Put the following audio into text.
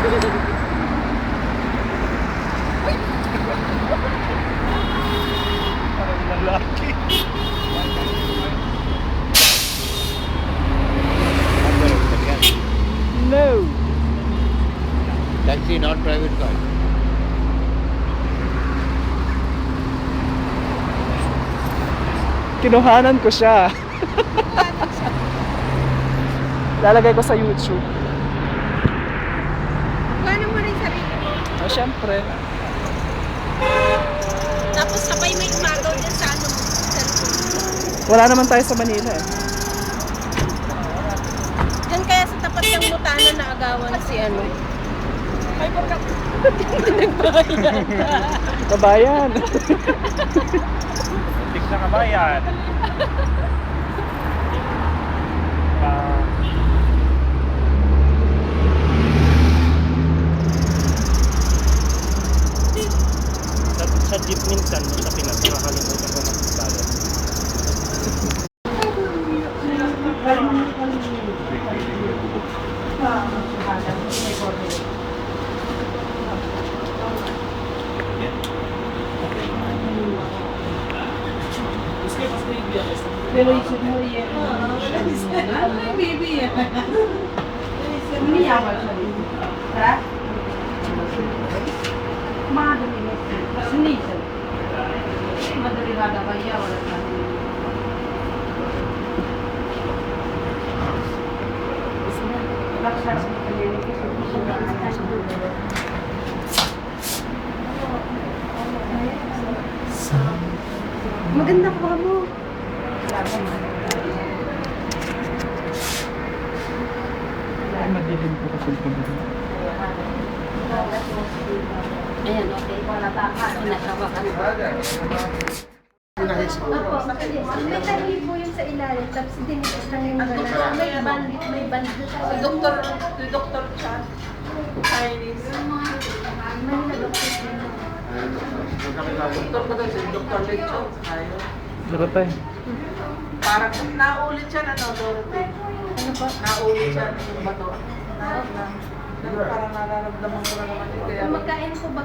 Parang lalaki. No. Taxi, not private car. Kinuhanan ko siya. Lalagay ko sa YouTube. Plano mo rin sarili mo. Oh, syempre. Tapos sabay may umagaw dyan sa ano mo. Wala naman tayo sa Manila eh. Diyan kaya sa tapat ng Mutana na agawan si ano. Ay, baka. Kabayan. Tik na kabayan. Sa jeep minsan, sa Pinas, nakakalimutan ko magbayad. Pero isip mo yan. Ay, baby yan. Umiyawa siya dito. Ha? Madali na siya. Sinisa. Madali rada ba iya? Wala ka. Laksa sa kanila kasi maganda ka mo. Ay, madilim ko kasi ito. Ayan, okay. Pinakawakan. May tahi po yung sa ilalim, tapos dinitis lang yung gana. May bandit siya. Dr. Chan. Chinese. Manila doctor din. Doktor ko daw siya, Dr. Lechon. Ayaw. Dorotay. Parang naulit siya na, no, Dorothy? Ano po? Naulit siya yung bato. Parang nararamdaman ko na naman yun. Kaya Kung magkain po ba